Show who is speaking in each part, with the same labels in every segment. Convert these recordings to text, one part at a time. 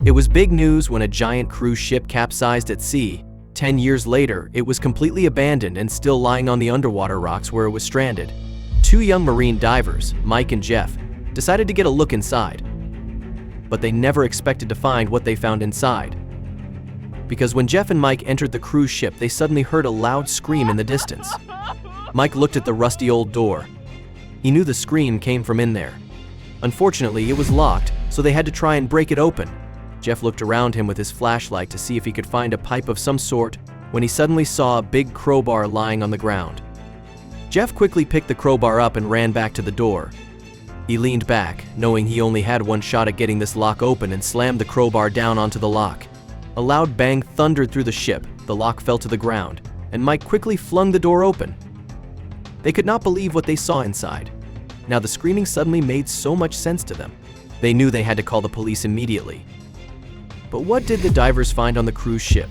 Speaker 1: It was big news when a giant cruise ship capsized at sea. 10 years later, it was completely abandoned and still lying on the underwater rocks where it was stranded. Two young marine divers, Mike and Jeff, decided to get a look inside. But they never expected to find what they found inside. Because when Jeff and Mike entered the cruise ship, they suddenly heard a loud scream in the distance. Mike looked at the rusty old door. He knew the scream came from in there. Unfortunately, it was locked, so they had to try and break it open. Jeff looked around him with his flashlight to see if he could find a pipe of some sort when he suddenly saw a big crowbar lying on the ground. Jeff quickly picked the crowbar up and ran back to the door. He leaned back, knowing he only had one shot at getting this lock open, and slammed the crowbar down onto the lock. A loud bang thundered through the ship, the lock fell to the ground, and Mike quickly flung the door open. They could not believe what they saw inside. Now the screaming suddenly made so much sense to them. They knew they had to call the police immediately. But what did the divers find on the cruise ship?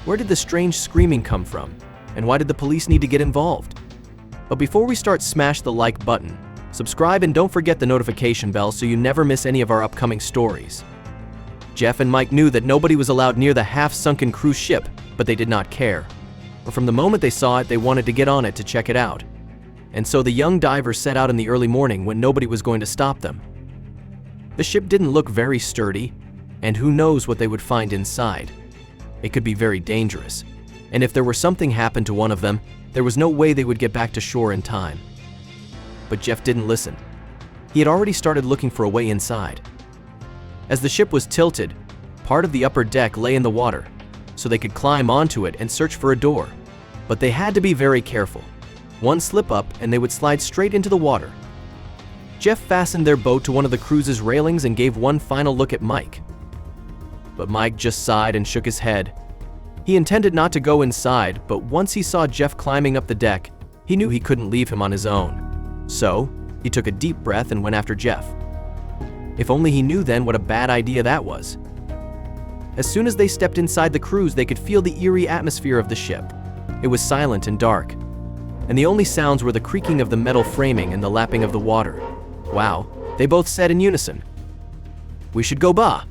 Speaker 1: Where did the strange screaming come from? And why did the police need to get involved? But before we start, smash the like button, subscribe, and don't forget the notification bell so you never miss any of our upcoming stories. Jeff and Mike knew that nobody was allowed near the half-sunken cruise ship, but they did not care. But from the moment they saw it, they wanted to get on it to check it out. And so the young divers set out in the early morning when nobody was going to stop them. The ship didn't look very sturdy, and who knows what they would find inside. It could be very dangerous, and if there were something happened to one of them, there was no way they would get back to shore in time. But Jeff didn't listen. He had already started looking for a way inside. As the ship was tilted, part of the upper deck lay in the water, so they could climb onto it and search for a door. But they had to be very careful. One slip up and they would slide straight into the water. Jeff fastened their boat to one of the cruise's railings and gave one final look at Mike. But Mike just sighed and shook his head. He intended not to go inside, but once he saw Jeff climbing up the deck, he knew he couldn't leave him on his own. So, he took a deep breath and went after Jeff. If only he knew then what a bad idea that was. As soon as they stepped inside the cruise, they could feel the eerie atmosphere of the ship. It was silent and dark, and the only sounds were the creaking of the metal framing and the lapping of the water. Wow, they both said in unison. "We should go bah,"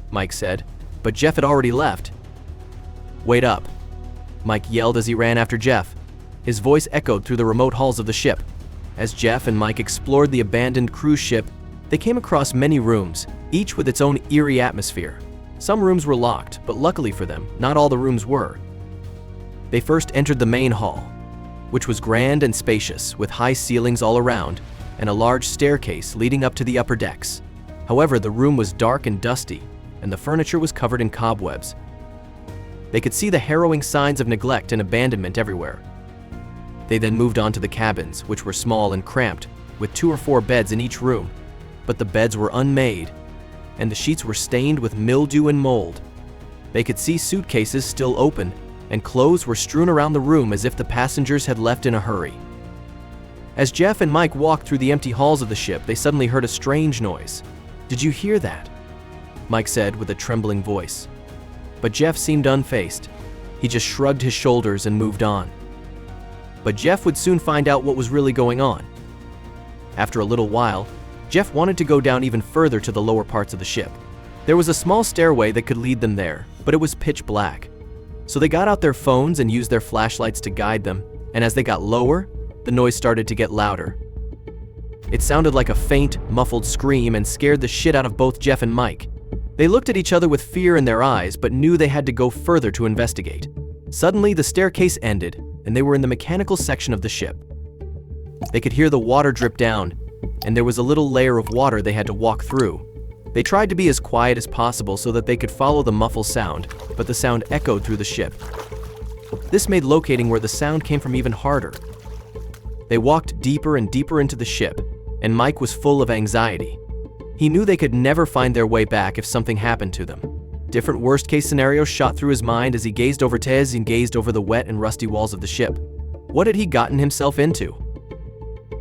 Speaker 1: Mike said, but Jeff had already left. "Wait up," Mike yelled as he ran after Jeff. His voice echoed through the remote halls of the ship. As Jeff and Mike explored the abandoned cruise ship, they came across many rooms, each with its own eerie atmosphere. Some rooms were locked, but luckily for them, not all the rooms were. They first entered the main hall, which was grand and spacious, with high ceilings all around and a large staircase leading up to the upper decks. However, the room was dark and dusty, and the furniture was covered in cobwebs. They could see the harrowing signs of neglect and abandonment everywhere. They then moved on to the cabins, which were small and cramped, with 2 or 4 beds in each room. But the beds were unmade, and the sheets were stained with mildew and mold. They could see suitcases still open, and clothes were strewn around the room as if the passengers had left in a hurry. As Jeff and Mike walked through the empty halls of the ship, they suddenly heard a strange noise. "Did you hear that?" Mike said with a trembling voice. But Jeff seemed unfazed. He just shrugged his shoulders and moved on. But Jeff would soon find out what was really going on. After a little while, Jeff wanted to go down even further to the lower parts of the ship. There was a small stairway that could lead them there, but it was pitch black. So they got out their phones and used their flashlights to guide them, and as they got lower, the noise started to get louder. It sounded like a faint, muffled scream and scared the shit out of both Jeff and Mike. They looked at each other with fear in their eyes, but knew they had to go further to investigate. Suddenly, the staircase ended, and they were in the mechanical section of the ship. They could hear the water drip down, and there was a little layer of water they had to walk through. They tried to be as quiet as possible so that they could follow the muffled sound, but the sound echoed through the ship. This made locating where the sound came from even harder. They walked deeper and deeper into the ship, and Mike was full of anxiety. He knew they could never find their way back if something happened to them. Different worst-case scenarios shot through his mind as he gazed over Tez and gazed over the wet and rusty walls of the ship. What had he gotten himself into?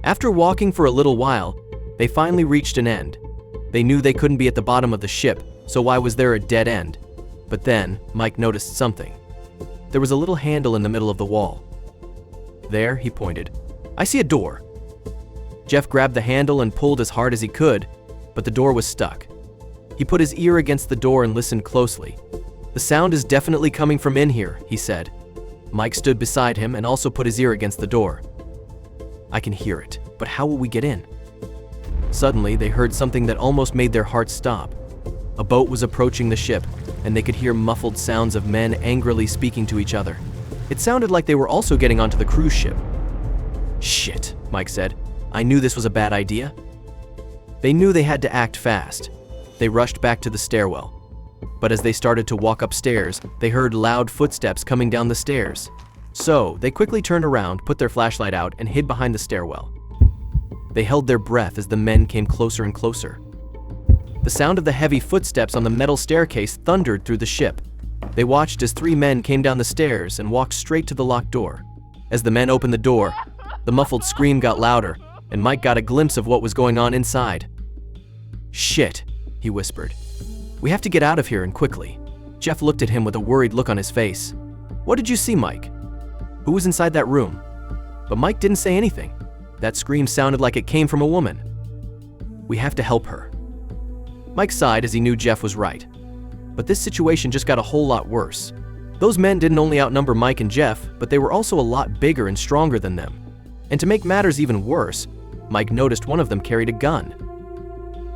Speaker 1: After walking for a little while, they finally reached an end. They knew they couldn't be at the bottom of the ship, so why was there a dead end? But then, Mike noticed something. There was a little handle in the middle of the wall. "There," he pointed. "I see a door." Jeff grabbed the handle and pulled as hard as he could, but the door was stuck. He put his ear against the door and listened closely. "The sound is definitely coming from in here," he said. Mike stood beside him and also put his ear against the door. "I can hear it, but how will we get in?" Suddenly, they heard something that almost made their hearts stop. A boat was approaching the ship, and they could hear muffled sounds of men angrily speaking to each other. It sounded like they were also getting onto the cruise ship. "Shit," Mike said. "I knew this was a bad idea." They knew they had to act fast. They rushed back to the stairwell. But as they started to walk upstairs, they heard loud footsteps coming down the stairs. So, they quickly turned around, put their flashlight out, and hid behind the stairwell. They held their breath as the men came closer and closer. The sound of the heavy footsteps on the metal staircase thundered through the ship. They watched as 3 men came down the stairs and walked straight to the locked door. As the men opened the door, the muffled scream got louder, and Mike got a glimpse of what was going on inside. "Shit," he whispered. "We have to get out of here and quickly." Jeff looked at him with a worried look on his face. "What did you see, Mike? Who was inside that room?" But Mike didn't say anything. That scream sounded like it came from a woman. "We have to help her." Mike sighed as he knew Jeff was right. But this situation just got a whole lot worse. Those men didn't only outnumber Mike and Jeff, but they were also a lot bigger and stronger than them. And to make matters even worse, Mike noticed one of them carried a gun.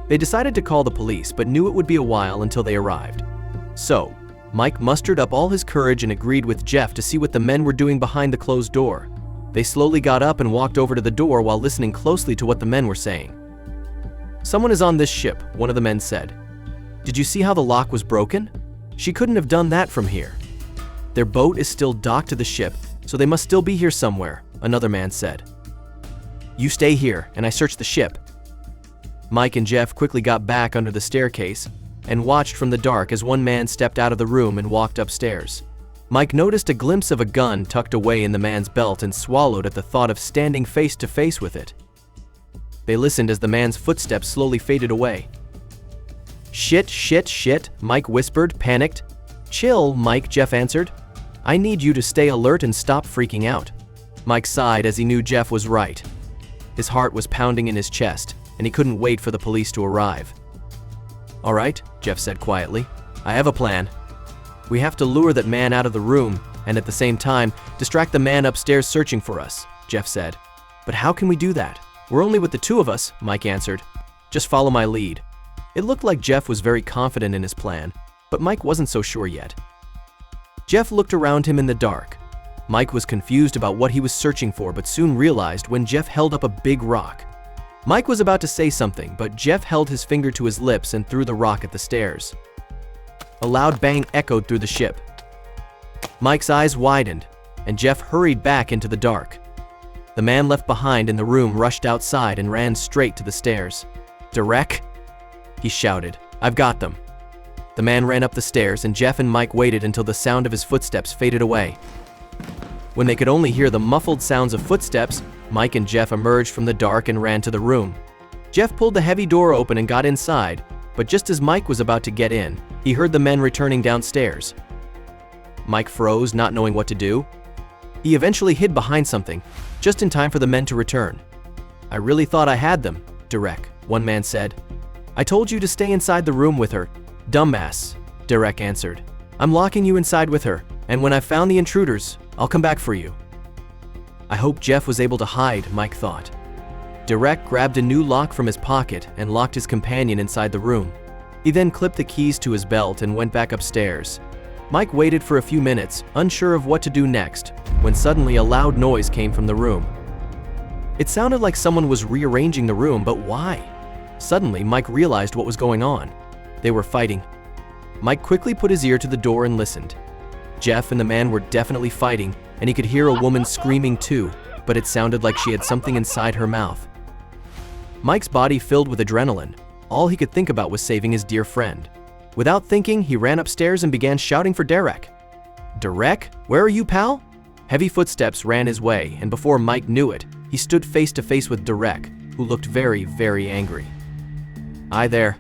Speaker 1: They decided to call the police, but knew it would be a while until they arrived. So, Mike mustered up all his courage and agreed with Jeff to see what the men were doing behind the closed door. They slowly got up and walked over to the door while listening closely to what the men were saying. "Someone is on this ship," one of the men said. "Did you see how the lock was broken? She couldn't have done that from here. Their boat is still docked to the ship, so they must still be here somewhere," another man said. "You stay here, and I search the ship." Mike and Jeff quickly got back under the staircase and watched from the dark as one man stepped out of the room and walked upstairs. Mike noticed a glimpse of a gun tucked away in the man's belt and swallowed at the thought of standing face to face with it. They listened as the man's footsteps slowly faded away. "Shit, shit, shit," Mike whispered, panicked. "Chill, Mike," Jeff answered. "I need you to stay alert and stop freaking out." Mike sighed as he knew Jeff was right. His heart was pounding in his chest, and he couldn't wait for the police to arrive. "All right," Jeff said quietly. "I have a plan. We have to lure that man out of the room, and at the same time, distract the man upstairs searching for us," Jeff said. "But how can we do that? We're only with the 2 of us," Mike answered. "Just follow my lead." It looked like Jeff was very confident in his plan, but Mike wasn't so sure yet. Jeff looked around him in the dark. Mike was confused about what he was searching for, but soon realized when Jeff held up a big rock. Mike was about to say something, but Jeff held his finger to his lips and threw the rock at the stairs. A loud bang echoed through the ship. Mike's eyes widened, and Jeff hurried back into the dark. The man left behind in the room rushed outside and ran straight to the stairs. "Derek?" he shouted. "I've got them." The man ran up the stairs, and Jeff and Mike waited until the sound of his footsteps faded away. When they could only hear the muffled sounds of footsteps, Mike and Jeff emerged from the dark and ran to the room. Jeff pulled the heavy door open and got inside, but just as Mike was about to get in, he heard the men returning downstairs. Mike froze, not knowing what to do. He eventually hid behind something, just in time for the men to return. "I really thought I had them, Derek," one man said. "I told you to stay inside the room with her, dumbass," Derek answered. "I'm locking you inside with her, and when I've found the intruders, I'll come back for you." I hope Jeff was able to hide, Mike thought. Derek grabbed a new lock from his pocket and locked his companion inside the room. He then clipped the keys to his belt and went back upstairs. Mike waited for a few minutes, unsure of what to do next, when suddenly a loud noise came from the room. It sounded like someone was rearranging the room, but why? Suddenly, Mike realized what was going on. They were fighting. Mike quickly put his ear to the door and listened. Jeff and the man were definitely fighting, and he could hear a woman screaming too, but it sounded like she had something inside her mouth. Mike's body filled with adrenaline. All he could think about was saving his dear friend. Without thinking, he ran upstairs and began shouting for Derek. "Derek? Where are you, pal?" Heavy footsteps ran his way, and before Mike knew it, he stood face to face with Derek, who looked very, very angry. "Hi there,"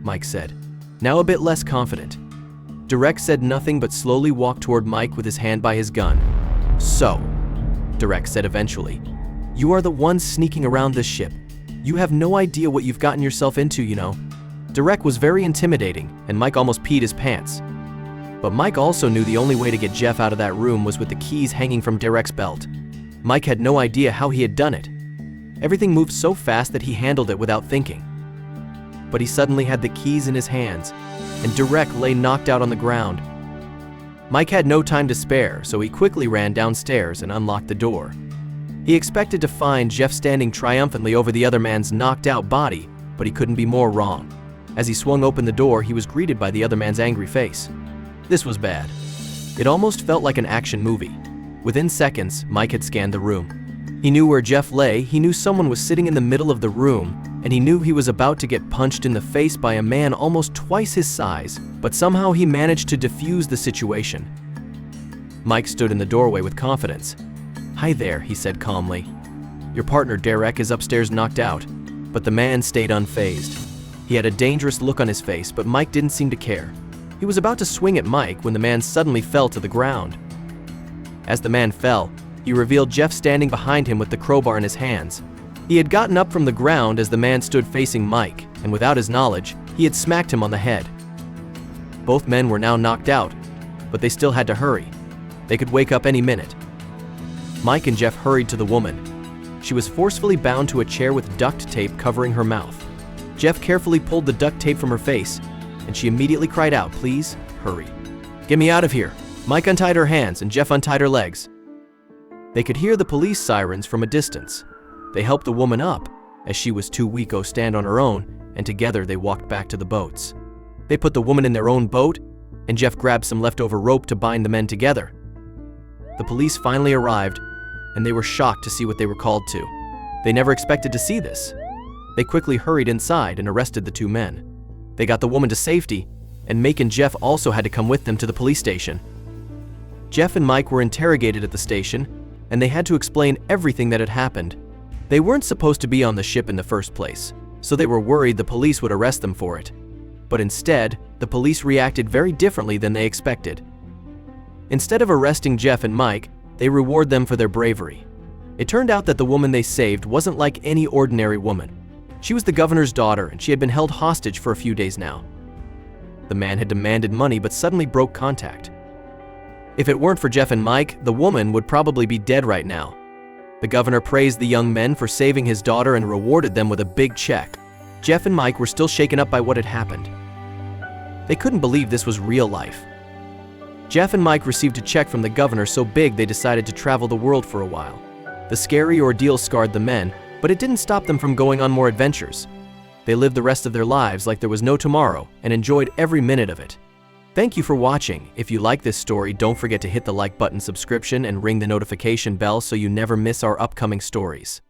Speaker 1: Mike said, now a bit less confident. Derek said nothing but slowly walked toward Mike with his hand by his gun. "So," Derek said eventually, "you are the ones sneaking around this ship. You have no idea what you've gotten yourself into, you know." Derek was very intimidating, and Mike almost peed his pants. But Mike also knew the only way to get Jeff out of that room was with the keys hanging from Derek's belt. Mike had no idea how he had done it. Everything moved so fast that he handled it without thinking. But he suddenly had the keys in his hands, and Derek lay knocked out on the ground. Mike had no time to spare, so he quickly ran downstairs and unlocked the door. He expected to find Jeff standing triumphantly over the other man's knocked out body, but he couldn't be more wrong. As he swung open the door, he was greeted by the other man's angry face. This was bad. It almost felt like an action movie. Within seconds, Mike had scanned the room. He knew where Jeff lay, he knew someone was sitting in the middle of the room, and he knew he was about to get punched in the face by a man almost twice his size, but somehow he managed to defuse the situation. Mike stood in the doorway with confidence. "Hi there," he said calmly. "Your partner Derek is upstairs knocked out." But the man stayed unfazed. He had a dangerous look on his face, but Mike didn't seem to care. He was about to swing at Mike when the man suddenly fell to the ground. As the man fell, he revealed Jeff standing behind him with the crowbar in his hands. He had gotten up from the ground as the man stood facing Mike, and without his knowledge, he had smacked him on the head. Both men were now knocked out, but they still had to hurry. They could wake up any minute. Mike and Jeff hurried to the woman. She was forcefully bound to a chair with duct tape covering her mouth. Jeff carefully pulled the duct tape from her face, and she immediately cried out, "Please, hurry. Get me out of here." Mike untied her hands and Jeff untied her legs. They could hear the police sirens from a distance. They helped the woman up, as she was too weak to stand on her own, and together they walked back to the boats. They put the woman in their own boat, and Jeff grabbed some leftover rope to bind the men together. The police finally arrived, and they were shocked to see what they were called to. They never expected to see this. They quickly hurried inside and arrested the two men. They got the woman to safety, and Mike and Jeff also had to come with them to the police station. Jeff and Mike were interrogated at the station, and they had to explain everything that had happened. They weren't supposed to be on the ship in the first place, so they were worried the police would arrest them for it. But instead, the police reacted very differently than they expected. Instead of arresting Jeff and Mike, they reward them for their bravery. It turned out that the woman they saved wasn't like any ordinary woman. She was the governor's daughter, and she had been held hostage for a few days now. The man had demanded money but suddenly broke contact. If it weren't for Jeff and Mike, the woman would probably be dead right now. The governor praised the young men for saving his daughter and rewarded them with a big check. Jeff and Mike were still shaken up by what had happened. They couldn't believe this was real life. Jeff and Mike received a check from the governor so big they decided to travel the world for a while. The scary ordeal scarred the men, but it didn't stop them from going on more adventures. They lived the rest of their lives like there was no tomorrow and enjoyed every minute of it. Thank you for watching. If you like this story, don't forget to hit the like button, subscription, and ring the notification bell so you never miss our upcoming stories.